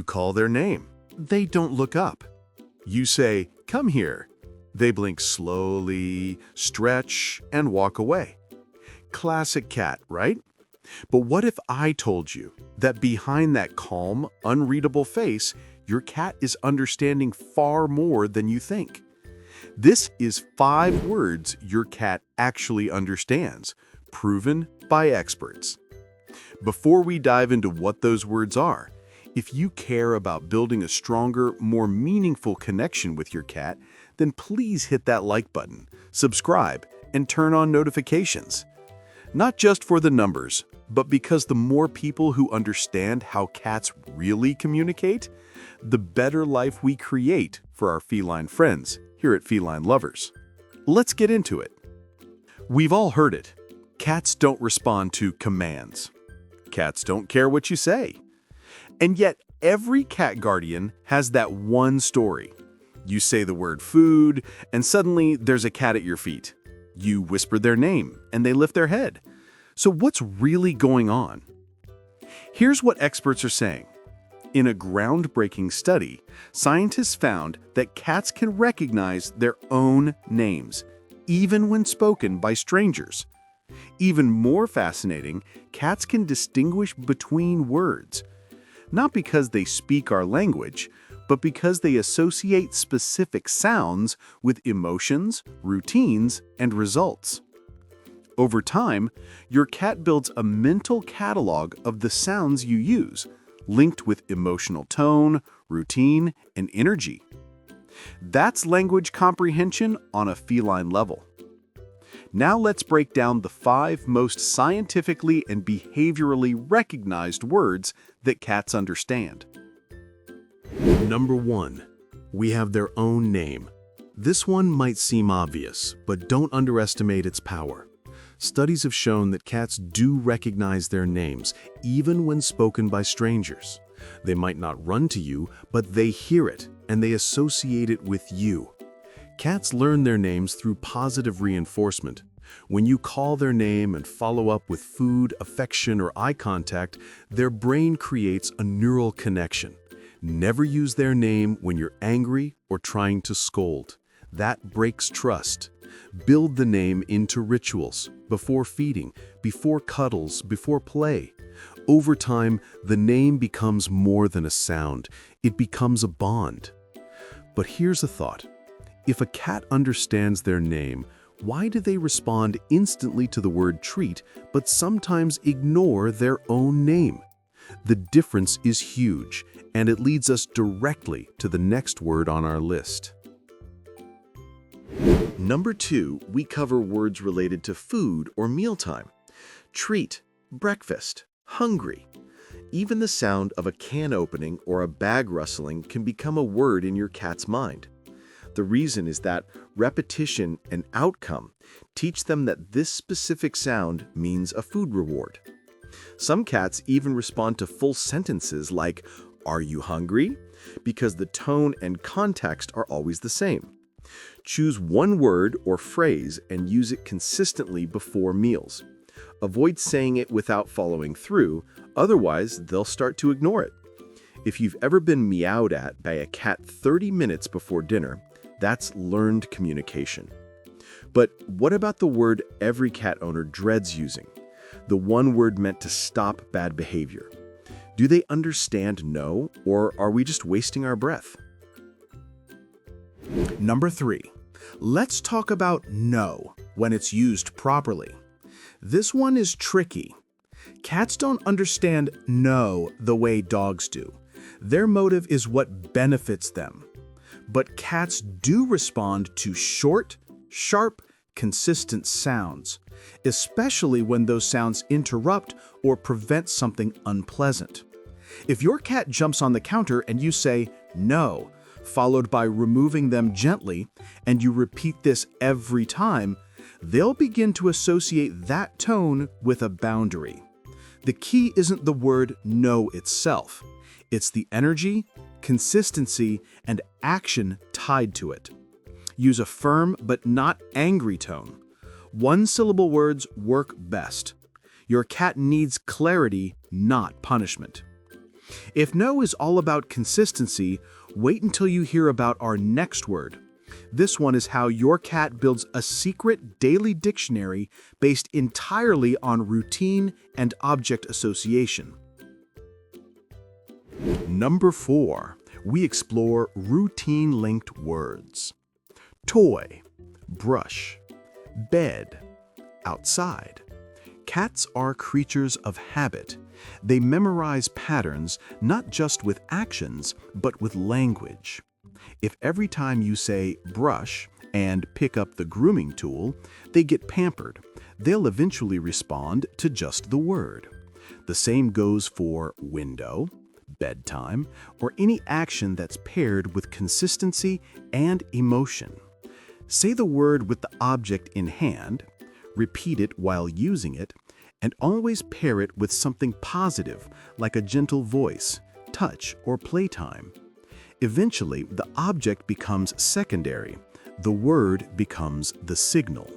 You call their name. They don't look up. You say, "Come here." They blink slowly, stretch, and walk away. Classic cat, right? But what if I told you that behind that calm, unreadable face, your cat is understanding far more than you think? This is 5 words your cat actually understands, proven by experts. Before we dive into what those words are, if you care about building a stronger, more meaningful connection with your cat, then please hit that like button, subscribe, and turn on notifications. Not just for the numbers, but because the more people who understand how cats really communicate, the better life we create for our feline friends here at Feline Lovers. Let's get into it. We've all heard it. Cats don't respond to commands. Cats don't care what you say. And yet, every cat guardian has that one story. You say the word food, and suddenly there's a cat at your feet. You whisper their name, and they lift their head. So what's really going on? Here's what experts are saying. In a groundbreaking study, scientists found that cats can recognize their own names, even when spoken by strangers. Even more fascinating, cats can distinguish between words. Not because they speak our language, but because they associate specific sounds with emotions, routines, and results. Over time, your cat builds a mental catalog of the sounds you use, linked with emotional tone, routine, and energy. That's language comprehension on a feline level. Now let's break down the 5 most scientifically and behaviorally recognized words that cats understand. Number 1. We have their own name. This one might seem obvious, but don't underestimate its power. Studies have shown that cats do recognize their names, even when spoken by strangers. They might not run to you, but they hear it, and they associate it with you. Cats learn their names through positive reinforcement. When you call their name and follow up with food, affection, or eye contact, their brain creates a neural connection. Never use their name when you're angry or trying to scold. That breaks trust. Build the name into rituals, before feeding, before cuddles, before play. Over time, the name becomes more than a sound. It becomes a bond. But here's a thought. If a cat understands their name, why do they respond instantly to the word treat, but sometimes ignore their own name? The difference is huge, and it leads us directly to the next word on our list. Number 2, we cover words related to food or mealtime. Treat, breakfast, hungry. Even the sound of a can opening or a bag rustling can become a word in your cat's mind. The reason is that repetition and outcome teach them that this specific sound means a food reward. Some cats even respond to full sentences like, "Are you hungry?" because the tone and context are always the same. Choose one word or phrase and use it consistently before meals. Avoid saying it without following through, otherwise they'll start to ignore it. If you've ever been meowed at by a cat 30 minutes before dinner, that's learned communication. But what about the word every cat owner dreads using? The one word meant to stop bad behavior. Do they understand no, or are we just wasting our breath? Number 3. Let's talk about no when it's used properly. This one is tricky. Cats don't understand no the way dogs do. Their motive is what benefits them. But cats do respond to short, sharp, consistent sounds, especially when those sounds interrupt or prevent something unpleasant. If your cat jumps on the counter and you say, "No," followed by removing them gently, and you repeat this every time, they'll begin to associate that tone with a boundary. The key isn't the word no itself. It's the energy, consistency, and action tied to it. Use a firm but not angry tone. One-syllable words work best. Your cat needs clarity, not punishment. If no is all about consistency, wait until you hear about our next word. This one is how your cat builds a secret daily dictionary based entirely on routine and object association. Number 4, we explore routine-linked words. Toy, brush, bed, outside. Cats are creatures of habit. They memorize patterns not just with actions, but with language. If every time you say brush and pick up the grooming tool, they get pampered, they'll eventually respond to just the word. The same goes for window, bedtime, or any action that's paired with consistency and emotion. Say the word with the object in hand, repeat it while using it, and always pair it with something positive like a gentle voice, touch, or playtime. Eventually, the object becomes secondary. The word becomes the signal.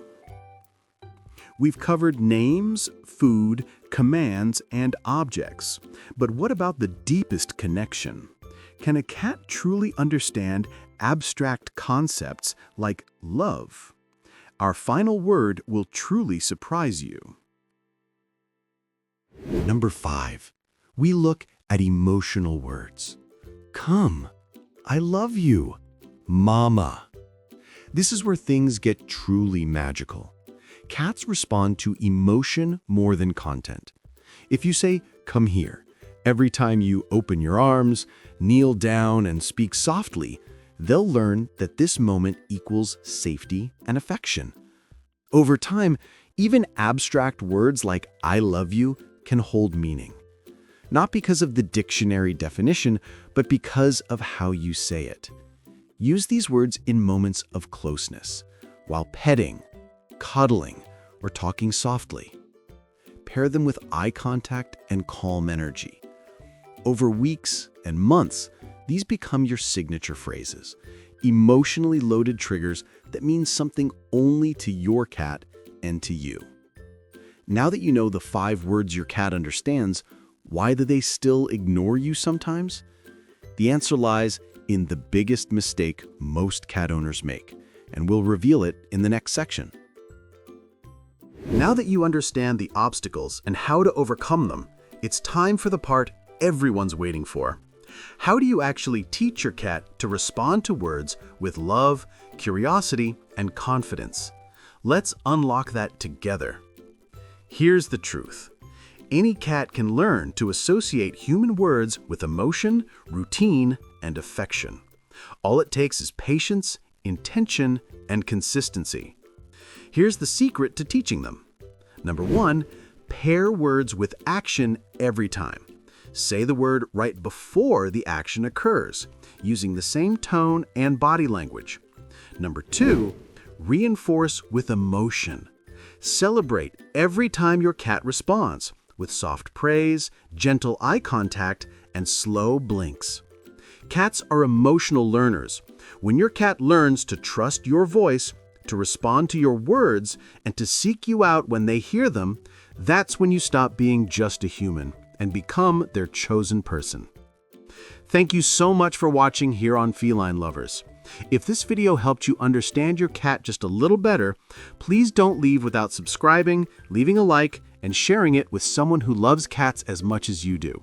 We've covered names, food, commands, and objects. But what about the deepest connection? Can a cat truly understand abstract concepts like love? Our final word will truly surprise you. Number 5, we look at emotional words. Come, I love you, mama. This is where things get truly magical. Cats respond to emotion more than content. If you say, come here, every time you open your arms, kneel down, and speak softly, they'll learn that this moment equals safety and affection. Over time, even abstract words like I love you can hold meaning. Not because of the dictionary definition, but because of how you say it. Use these words in moments of closeness, while petting, cuddling, or talking softly. Pair them with eye contact and calm energy. Over weeks and months, these become your signature phrases, emotionally loaded triggers that mean something only to your cat and to you. Now that you know the 5 words your cat understands, why do they still ignore you sometimes? The answer lies in the biggest mistake most cat owners make, and we'll reveal it in the next section. Now that you understand the obstacles and how to overcome them, it's time for the part everyone's waiting for. How do you actually teach your cat to respond to words with love, curiosity, and confidence? Let's unlock that together. Here's the truth. Any cat can learn to associate human words with emotion, routine, and affection. All it takes is patience, intention, and consistency. Here's the secret to teaching them. Number 1, pair words with action every time. Say the word right before the action occurs, using the same tone and body language. Number 2, reinforce with emotion. Celebrate every time your cat responds, with soft praise, gentle eye contact, and slow blinks. Cats are emotional learners. When your cat learns to trust your voice, to respond to your words, and to seek you out when they hear them, that's when you stop being just a human and become their chosen person. Thank you so much for watching here on Feline Lovers. If this video helped you understand your cat just a little better, please don't leave without subscribing, leaving a like, and sharing it with someone who loves cats as much as you do.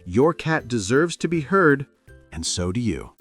Your cat deserves to be heard, and so do you.